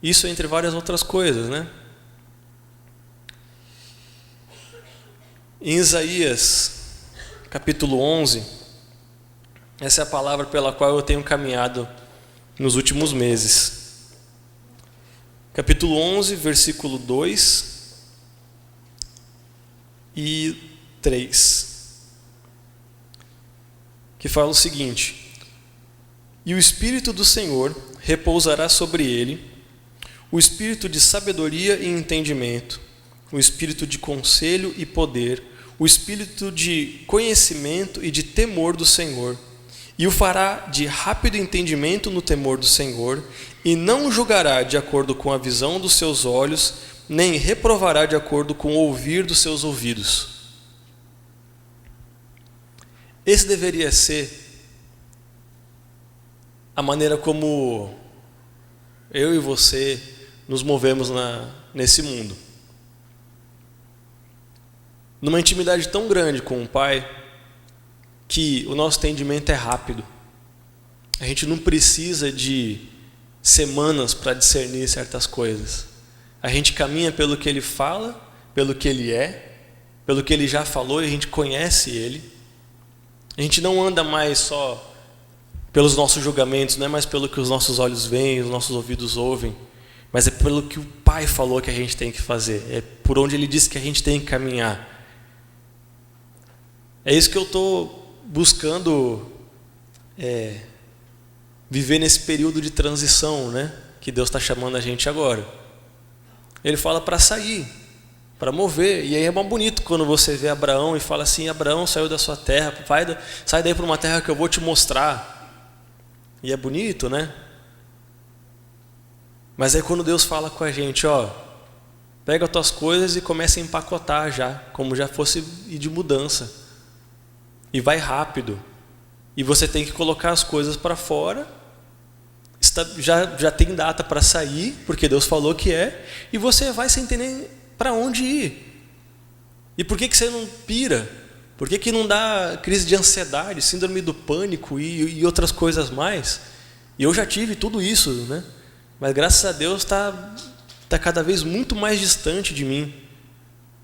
Isso entre várias outras coisas, né? Em Isaías, capítulo 11, essa é a palavra pela qual eu tenho caminhado nos últimos meses. Capítulo 11, versículo 2 e 3, que fala o seguinte: e o Espírito do Senhor repousará sobre ele, o Espírito de sabedoria e entendimento, o espírito de conselho e poder, o espírito de conhecimento e de temor do Senhor, e o fará de rápido entendimento no temor do Senhor, e não julgará de acordo com a visão dos seus olhos, nem reprovará de acordo com o ouvir dos seus ouvidos. Esse deveria ser a maneira como eu e você nos movemos nesse mundo. Numa intimidade tão grande com o Pai, que o nosso entendimento é rápido. A gente não precisa de semanas para discernir certas coisas. A gente caminha pelo que Ele fala, pelo que Ele é, pelo que Ele já falou, e a gente conhece Ele. A gente não anda mais só pelos nossos julgamentos, não é mais pelo que os nossos olhos veem, os nossos ouvidos ouvem, mas é pelo que o Pai falou que a gente tem que fazer, é por onde Ele disse que a gente tem que caminhar. É isso que eu estou buscando viver nesse período de transição, né, que Deus está chamando a gente agora. Ele fala para sair, para mover, e aí é muito bonito quando você vê Abraão e fala assim: Abraão saiu da sua terra, sai daí para uma terra que eu vou te mostrar. E é bonito, né? Mas aí quando Deus fala com a gente, pega as tuas coisas e começa a empacotar já, como já fosse ir de mudança. E vai rápido. E você tem que colocar as coisas para fora. Já tem data para sair, porque Deus falou que é. E você vai sem entender para onde ir. E por que você não pira? Por que não dá crise de ansiedade, síndrome do pânico e outras coisas mais? E eu já tive tudo isso, né? Mas graças a Deus está cada vez muito mais distante de mim.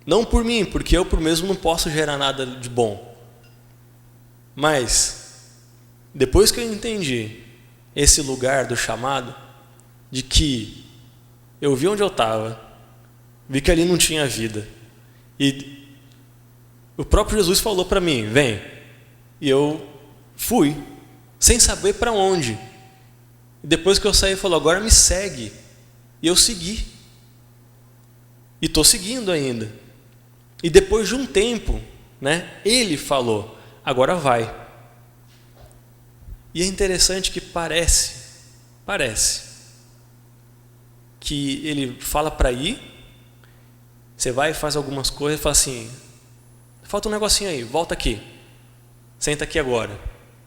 Não por mim, porque eu por mesmo não posso gerar nada de bom. Mas, depois que eu entendi esse lugar do chamado, de que eu vi onde eu estava, vi que ali não tinha vida, e o próprio Jesus falou para mim: vem. E eu fui, sem saber para onde. E depois que eu saí, ele falou: agora me segue. E eu segui. E estou seguindo ainda. E depois de um tempo, né, ele falou: agora vai. E é interessante que parece que ele fala para ir, você vai e faz algumas coisas e fala assim: falta um negocinho aí, volta aqui, senta aqui agora,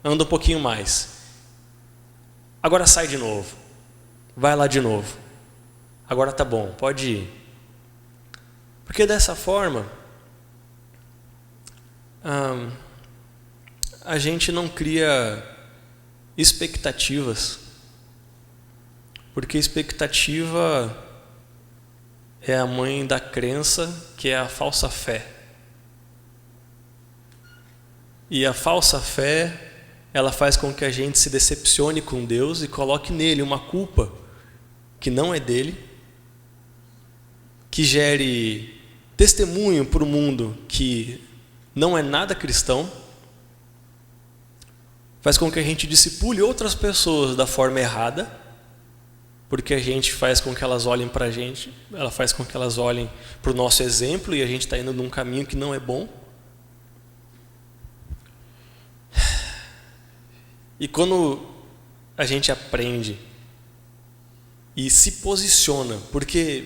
anda um pouquinho mais, agora sai de novo, vai lá de novo, agora tá bom, pode ir. Porque dessa forma a gente não cria expectativas, porque expectativa é a mãe da crença, que é a falsa fé. E a falsa fé, ela faz com que a gente se decepcione com Deus e coloque nele uma culpa que não é dele, que gere testemunho para o mundo que não é nada cristão, faz com que a gente discipule outras pessoas da forma errada, porque a gente faz com que elas olhem para a gente, ela faz com que elas olhem para o nosso exemplo e a gente está indo num caminho que não é bom. E quando a gente aprende e se posiciona, porque,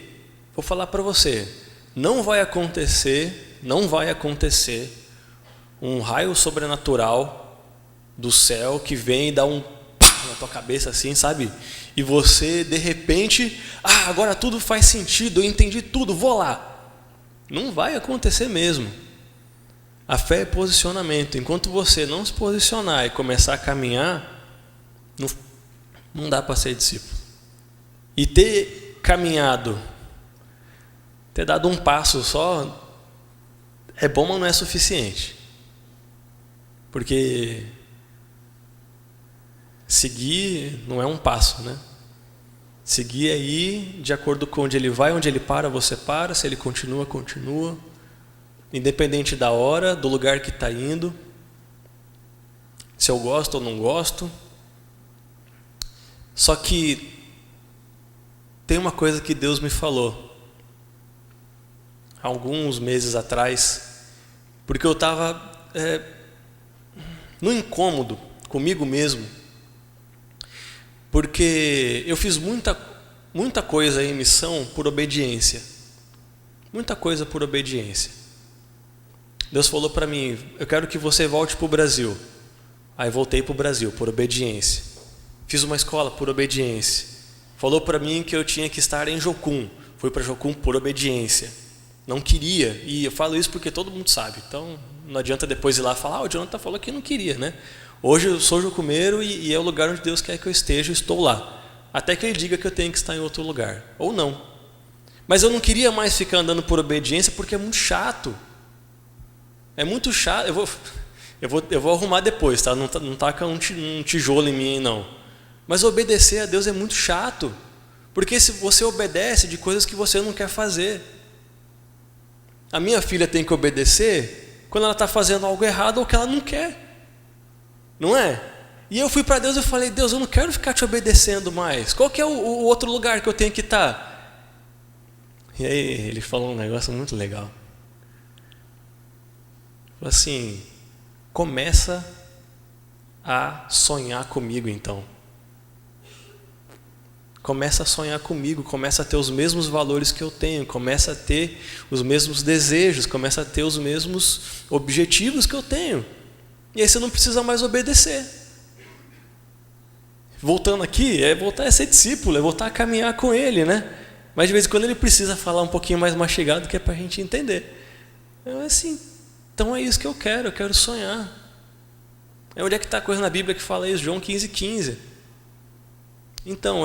vou falar para você, não vai acontecer um raio sobrenatural do céu que vem e dá um pá na tua cabeça assim, sabe? E você, de repente, agora tudo faz sentido, eu entendi tudo, vou lá. Não vai acontecer mesmo. A fé é posicionamento. Enquanto você não se posicionar e começar a caminhar, não dá para ser discípulo. E ter caminhado, ter dado um passo só, é bom, mas não é suficiente. Porque seguir não é um passo, né? Seguir é ir de acordo com onde ele vai, onde ele para, você para. Se ele continua, continua. Independente da hora, do lugar que está indo, se eu gosto ou não gosto. Só que tem uma coisa que Deus me falou. alguns meses atrás, porque eu estava no incômodo comigo mesmo, porque eu fiz muita coisa em missão por obediência, muita coisa por obediência. Deus falou para mim: eu quero que você volte para o Brasil. Aí voltei para o Brasil por obediência. Fiz uma escola por obediência. Falou para mim que eu tinha que estar em Jocum. Fui para Jocum por obediência. Não queria, e eu falo isso porque todo mundo sabe. Então não adianta depois ir lá e falar: o Jonathan falou que não queria, né? Hoje eu sou jocumeiro e é o lugar onde Deus quer que eu esteja, eu estou lá. Até que Ele diga que eu tenho que estar em outro lugar, ou não. Mas eu não queria mais ficar andando por obediência porque é muito chato. É muito chato. Eu vou arrumar depois, tá? Não taca um tijolo em mim, não. Mas obedecer a Deus é muito chato, porque se você obedece de coisas que você não quer fazer. A minha filha tem que obedecer quando ela está fazendo algo errado ou que ela não quer, não é? E eu fui para Deus e falei: Deus, eu não quero ficar te obedecendo mais. Qual que é o outro lugar que eu tenho que estar? E aí ele falou um negócio muito legal. Assim, começa a sonhar comigo então. Começa a sonhar comigo, começa a ter os mesmos valores que eu tenho, começa a ter os mesmos desejos, começa a ter os mesmos objetivos que eu tenho. E aí você não precisa mais obedecer. Voltando aqui, voltar a ser discípulo, é voltar a caminhar com Ele, né? Mas de vez em quando Ele precisa falar um pouquinho mais mastigado, que é para a gente entender. Assim, então é isso que eu quero sonhar. Onde é que está a coisa na Bíblia que fala isso? João 15:15. Então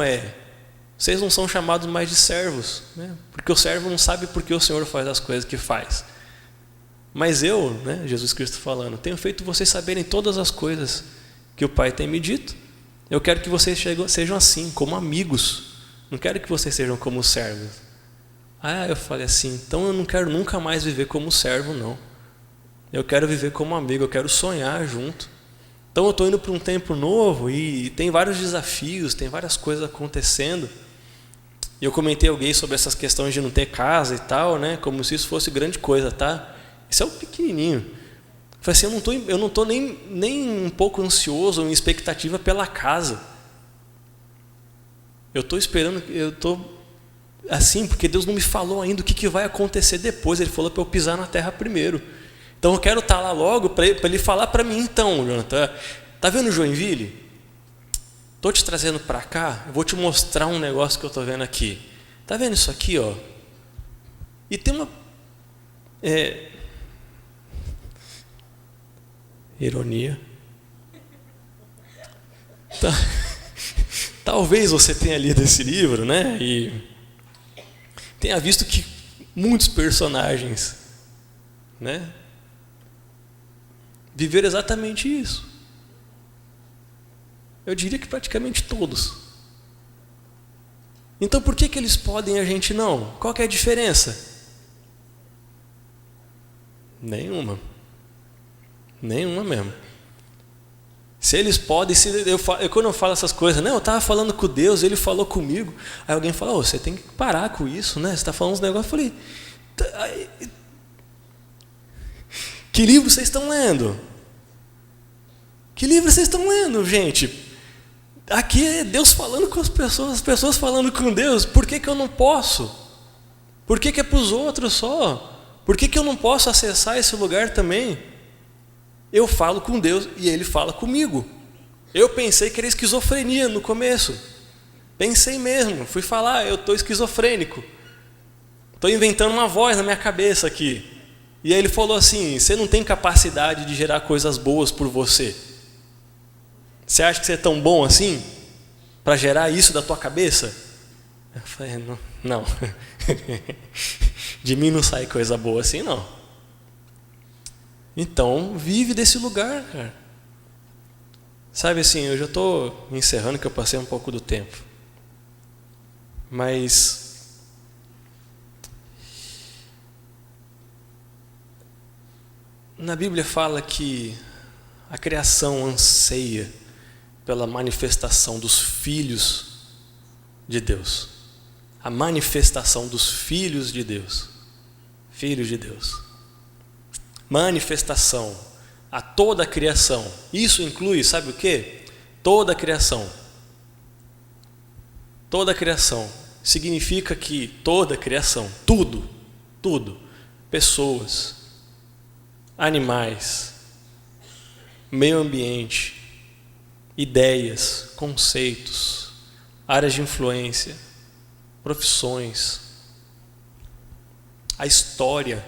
vocês não são chamados mais de servos, né? Porque o servo não sabe por que o Senhor faz as coisas que faz. Mas eu, né, Jesus Cristo falando, tenho feito vocês saberem todas as coisas que o Pai tem me dito. Eu quero que vocês sejam assim, como amigos. Não quero que vocês sejam como servos. Eu falei assim: então eu não quero nunca mais viver como servo, não. Eu quero viver como amigo, eu quero sonhar junto. Então eu estou indo para um tempo novo e tem vários desafios, tem várias coisas acontecendo. E eu comentei alguém sobre essas questões de não ter casa e tal, né? Como se isso fosse grande coisa, tá? Isso é um pequenininho. Eu falei assim: eu não estou nem um pouco ansioso ou em expectativa pela casa. Eu estou esperando, eu estou assim, porque Deus não me falou ainda o que vai acontecer depois. Ele falou para eu pisar na terra primeiro. Então eu quero estar lá logo para Ele falar para mim: então, Jonathan, tá vendo Joinville? Estou te trazendo para cá, eu vou te mostrar um negócio que eu estou vendo aqui. Tá vendo isso aqui, ó? E tem uma ironia. Talvez você tenha lido esse livro, né? E tenha visto que muitos personagens, né, viveram exatamente isso. Eu diria que praticamente todos. Então por que eles podem e a gente não? Qual que é a diferença? Nenhuma. Nenhuma mesmo. Se eles podem, quando eu falo essas coisas, eu estava falando com Deus, Ele falou comigo. Aí alguém fala: você tem que parar com isso, né? Você está falando uns negócios. Eu falei: que livro vocês estão lendo? Que livro vocês estão lendo, gente? Aqui é Deus falando com as pessoas falando com Deus. Por que eu não posso? Por que é para os outros só? Por que eu não posso acessar esse lugar também? Eu falo com Deus e Ele fala comigo. Eu pensei que era esquizofrenia no começo. Pensei mesmo, fui falar: eu estou esquizofrênico. Estou inventando uma voz na minha cabeça aqui. E aí Ele falou assim: você não tem capacidade de gerar coisas boas por você. Você acha que você é tão bom assim para gerar isso da tua cabeça? Eu falei: não. De mim não sai coisa boa assim, não. Então vive desse lugar, cara. Sabe assim, eu já estou encerrando, que eu passei um pouco do tempo. Mas na Bíblia fala que a criação anseia pela manifestação dos filhos de Deus. A manifestação dos filhos de Deus. filhos de Deus. Manifestação a toda a criação. Isso inclui, sabe o quê? Toda a criação. Toda a criação. Significa que toda a criação, tudo, pessoas, animais, meio ambiente, ideias, conceitos, áreas de influência, profissões, a história.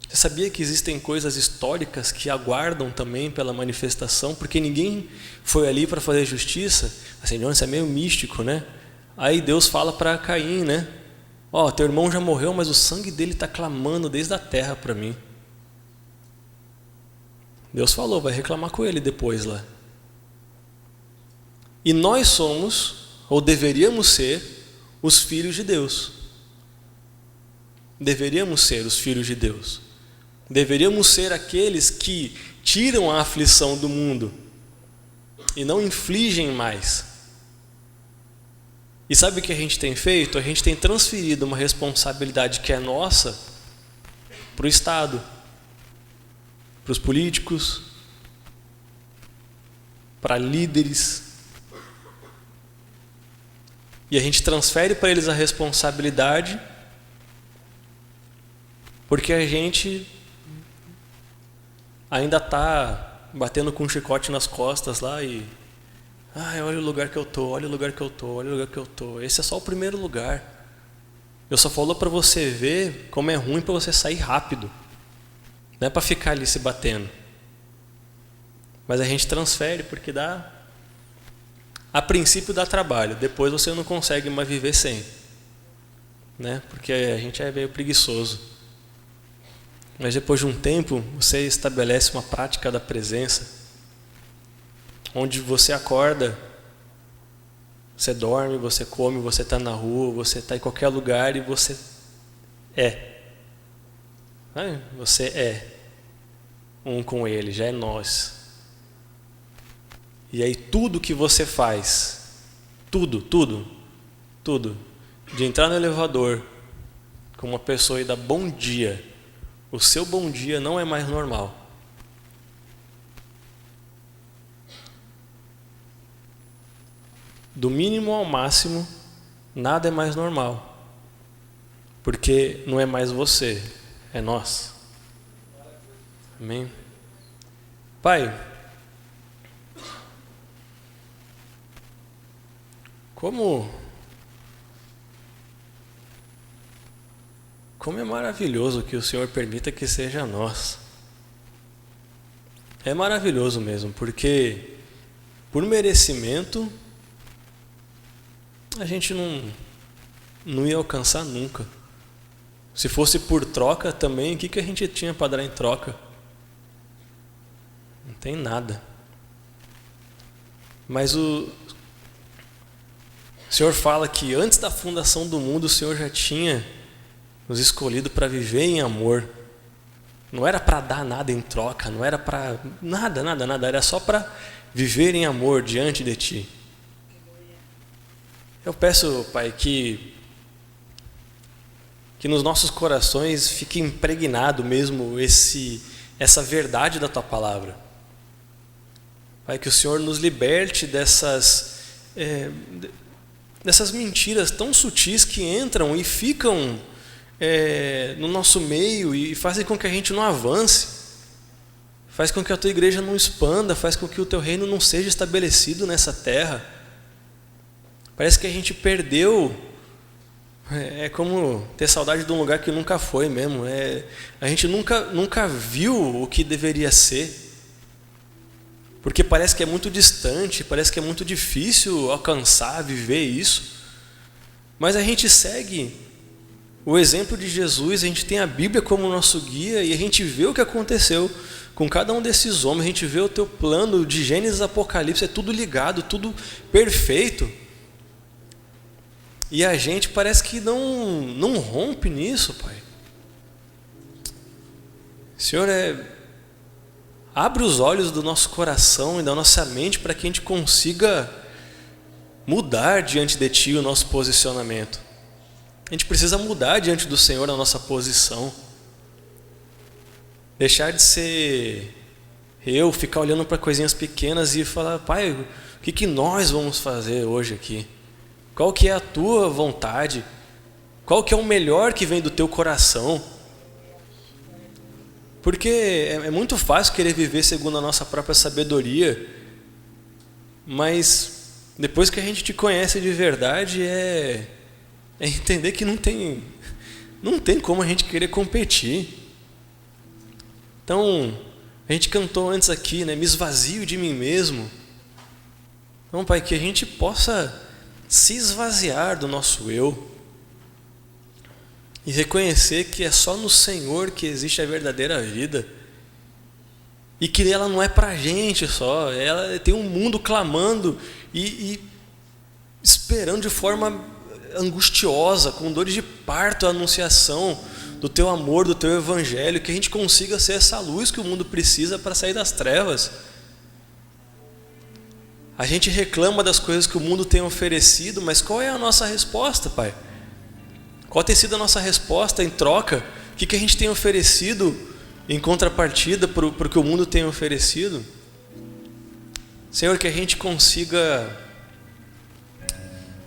Você sabia que existem coisas históricas que aguardam também pela manifestação? Porque ninguém foi ali para fazer justiça. Assim, isso é meio místico, né? Aí Deus fala para Caim, né? Ó, teu irmão já morreu, mas o sangue dele está clamando desde a terra para mim. Deus falou, vai reclamar com ele depois lá. E nós somos, ou deveríamos ser, os filhos de Deus. Deveríamos ser os filhos de Deus. Deveríamos ser aqueles que tiram a aflição do mundo e não infligem mais. E sabe o que a gente tem feito? A gente tem transferido uma responsabilidade que é nossa para o Estado, para os políticos, para líderes. E a gente transfere para eles a responsabilidade porque a gente ainda está batendo com um chicote nas costas lá e olha o lugar que eu tô, olha o lugar que eu tô, olha o lugar que eu tô. Esse é só o primeiro lugar. Eu só falo para você ver como é ruim para você sair rápido. Não é para ficar ali se batendo. Mas a gente transfere porque dá, a princípio dá trabalho, depois você não consegue mais viver sem, né? Porque a gente é meio preguiçoso. Mas depois de um tempo, você estabelece uma prática da presença, onde você acorda, você dorme, você come, você está na rua, você está em qualquer lugar e você é. Você é um com Ele, já é nós. E aí tudo que você faz, tudo, de entrar no elevador com uma pessoa e dar bom dia, o seu bom dia não é mais normal. Do mínimo ao máximo, nada é mais normal. Porque não é mais você, é nós. Amém? Pai, como é maravilhoso que o Senhor permita que seja nós. É maravilhoso mesmo, porque por merecimento a gente não ia alcançar nunca. Se fosse por troca também, o que a gente tinha para dar em troca? Não tem nada. Mas o Senhor fala que antes da fundação do mundo o Senhor já tinha nos escolhido para viver em amor. Não era para dar nada em troca, não era para nada, era só para viver em amor diante de Ti. Eu peço, Pai, que nos nossos corações fique impregnado mesmo essa verdade da Tua palavra. Pai, que o Senhor nos liberte dessas mentiras tão sutis que entram e ficam no nosso meio e fazem com que a gente não avance, faz com que a Tua igreja não expanda, faz com que o Teu reino não seja estabelecido nessa terra. Parece que a gente perdeu, é como ter saudade de um lugar que nunca foi mesmo, a gente nunca viu o que deveria ser, porque parece que é muito distante, parece que é muito difícil alcançar, viver isso, mas a gente segue o exemplo de Jesus, a gente tem a Bíblia como nosso guia e a gente vê o que aconteceu com cada um desses homens, a gente vê o Teu plano de Gênesis a Apocalipse, é tudo ligado, tudo perfeito. E a gente parece que não rompe nisso, Pai. Senhor, abre os olhos do nosso coração e da nossa mente para que a gente consiga mudar diante de Ti o nosso posicionamento. A gente precisa mudar diante do Senhor a nossa posição. Deixar de ser eu, ficar olhando para coisinhas pequenas e falar: Pai, o que nós vamos fazer hoje aqui? Qual que é a tua vontade? Qual que é o melhor que vem do teu coração? Porque é muito fácil querer viver segundo a nossa própria sabedoria, mas depois que a gente te conhece de verdade, é entender que não tem como a gente querer competir. Então, a gente cantou antes aqui, né? Me esvazio de mim mesmo. Então, Pai, que a gente possa se esvaziar do nosso eu e reconhecer que é só no Senhor que existe a verdadeira vida e que ela não é pra gente só, ela tem um mundo clamando e esperando de forma angustiosa, com dores de parto, a anunciação do teu amor, do teu evangelho, que a gente consiga ser essa luz que o mundo precisa para sair das trevas. A gente reclama das coisas que o mundo tem oferecido, mas qual é a nossa resposta, Pai? Qual tem sido a nossa resposta em troca? O que a gente tem oferecido em contrapartida para o que o mundo tem oferecido? Senhor, que a gente consiga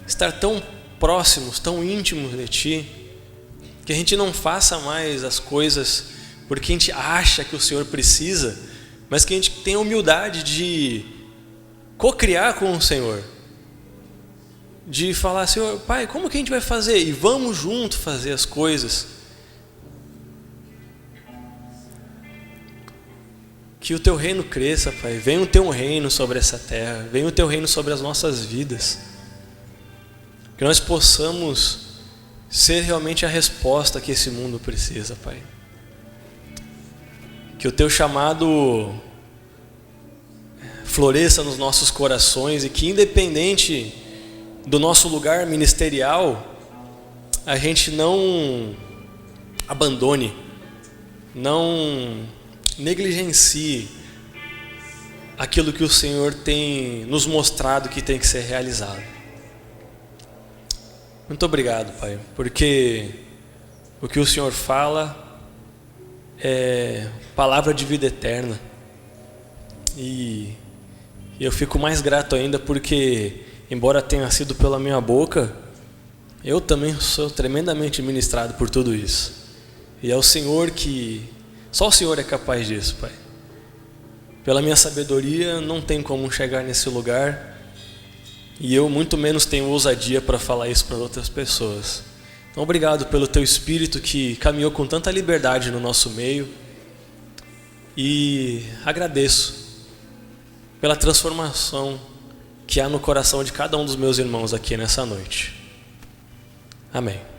estar tão próximos, tão íntimos de Ti, que a gente não faça mais as coisas porque a gente acha que o Senhor precisa, mas que a gente tenha humildade de co-criar com o Senhor, de falar: Senhor, Pai, como que a gente vai fazer? E vamos junto fazer as coisas. Que o Teu reino cresça, Pai. Venha o Teu reino sobre essa terra, venha o Teu reino sobre as nossas vidas. Que nós possamos ser realmente a resposta que esse mundo precisa, Pai. Que o Teu chamado floresça nos nossos corações e que, independente do nosso lugar ministerial, a gente não abandone, não negligencie aquilo que o Senhor tem nos mostrado que tem que ser realizado. Muito obrigado, Pai, porque o que o Senhor fala é palavra de vida eterna. E eu fico mais grato ainda porque, embora tenha sido pela minha boca, eu também sou tremendamente ministrado por tudo isso. E é o Senhor que... Só o Senhor é capaz disso, Pai. Pela minha sabedoria, não tem como chegar nesse lugar. E eu muito menos tenho ousadia para falar isso para outras pessoas. Então, obrigado pelo Teu Espírito que caminhou com tanta liberdade no nosso meio. E agradeço pela transformação que há no coração de cada um dos meus irmãos aqui nessa noite. Amém.